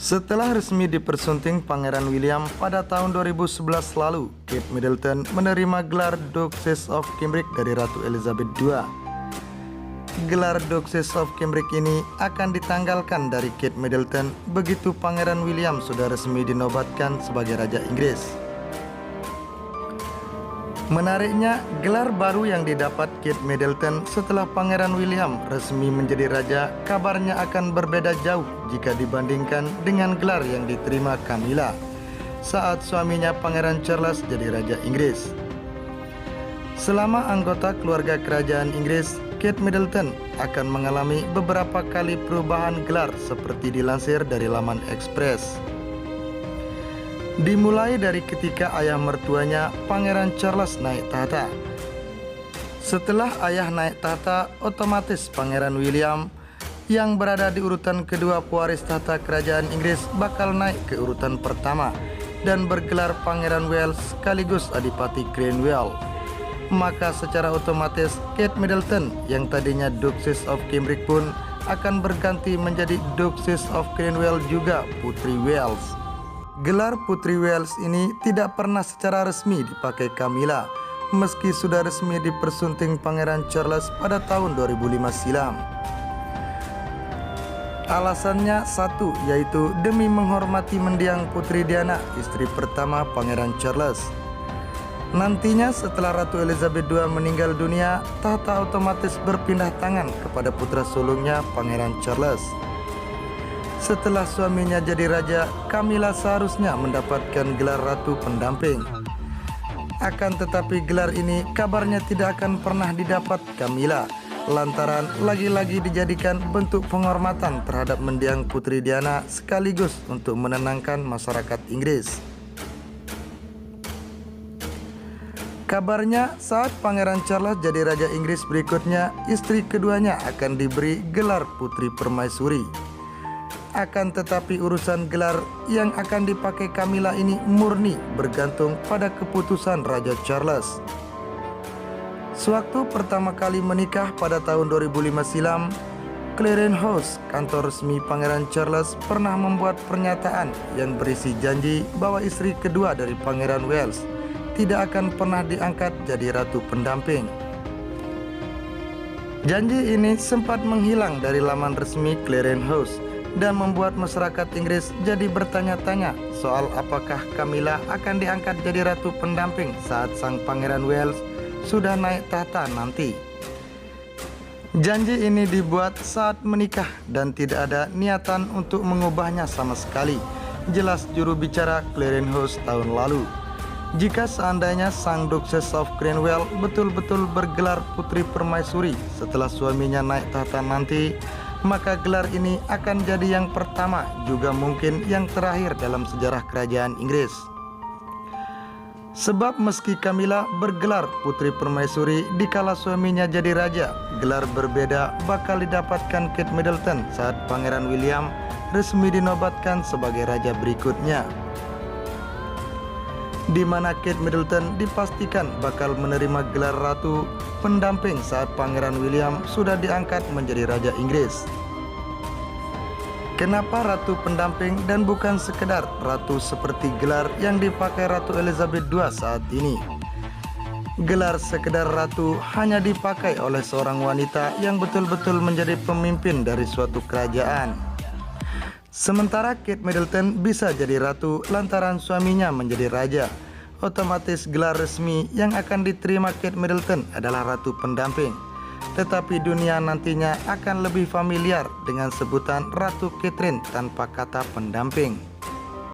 Setelah resmi dipersunting Pangeran William pada tahun 2011 lalu, Kate Middleton menerima gelar Duchess of Cambridge dari Ratu Elizabeth II. Gelar Duchess of Cambridge ini akan ditanggalkan dari Kate Middleton begitu Pangeran William sudah resmi dinobatkan sebagai Raja Inggris. Menariknya, gelar baru yang didapat Kate Middleton setelah Pangeran William resmi menjadi raja kabarnya akan berbeda jauh jika dibandingkan dengan gelar yang diterima Camilla saat suaminya Pangeran Charles jadi Raja Inggris. Selama anggota keluarga kerajaan Inggris, Kate Middleton akan mengalami beberapa kali perubahan gelar seperti dilansir dari laman Express. Dimulai dari ketika ayah mertuanya Pangeran Charles naik tahta. Setelah ayah naik tahta, otomatis Pangeran William yang berada di urutan kedua pewaris tahta kerajaan Inggris bakal naik ke urutan pertama dan bergelar Pangeran Wales sekaligus Adipati Cromwell. Maka secara otomatis Kate Middleton yang tadinya Duchess of Cambridge pun akan berganti menjadi Duchess of Cromwell juga Putri Wales. Gelar Putri Wales ini tidak pernah secara resmi dipakai Camilla, meski sudah resmi dipersunting Pangeran Charles pada tahun 2005 silam. Alasannya satu, yaitu demi menghormati mendiang Putri Diana, istri pertama Pangeran Charles. Nantinya setelah Ratu Elizabeth II meninggal dunia, tahta otomatis berpindah tangan kepada putra sulungnya Pangeran Charles. Setelah suaminya jadi raja, Camilla seharusnya mendapatkan gelar ratu pendamping. Akan tetapi gelar ini kabarnya tidak akan pernah didapat Camilla, lantaran lagi-lagi dijadikan bentuk penghormatan terhadap mendiang Putri Diana sekaligus untuk menenangkan masyarakat Inggris. Kabarnya saat Pangeran Charles jadi Raja Inggris berikutnya, istri keduanya akan diberi gelar Putri Permaisuri. Akan tetapi urusan gelar yang akan dipakai Camilla ini murni bergantung pada keputusan Raja Charles. Sewaktu pertama kali menikah pada tahun 2005 silam, Clarence House, kantor resmi Pangeran Charles, pernah membuat pernyataan yang berisi janji bahwa istri kedua dari Pangeran Wales tidak akan pernah diangkat jadi ratu pendamping. Janji ini sempat menghilang dari laman resmi Clarence House dan membuat masyarakat Inggris jadi bertanya-tanya soal apakah Camilla akan diangkat jadi ratu pendamping saat sang Pangeran Wales sudah naik tahta nanti. Janji ini dibuat saat menikah dan tidak ada niatan untuk mengubahnya sama sekali, jelas juru bicara Clarence House tahun lalu. Jika seandainya sang Duchess of Cromwell betul-betul bergelar Putri Permaisuri setelah suaminya naik tahta nanti, maka gelar ini akan jadi yang pertama juga mungkin yang terakhir dalam sejarah kerajaan Inggris. Sebab meski Camilla bergelar Putri Permaisuri dikala suaminya jadi raja, gelar berbeda bakal didapatkan Kate Middleton saat Pangeran William resmi dinobatkan sebagai raja berikutnya, di mana Kate Middleton dipastikan bakal menerima gelar ratu pendamping saat Pangeran William sudah diangkat menjadi Raja Inggris. Kenapa ratu pendamping dan bukan sekedar ratu seperti gelar yang dipakai Ratu Elizabeth II saat ini? Gelar sekedar ratu hanya dipakai oleh seorang wanita yang betul-betul menjadi pemimpin dari suatu kerajaan. Sementara Kate Middleton bisa jadi ratu lantaran suaminya menjadi raja. Otomatis gelar resmi yang akan diterima Kate Middleton adalah ratu pendamping. Tetapi dunia nantinya akan lebih familiar dengan sebutan Ratu Catherine tanpa kata pendamping.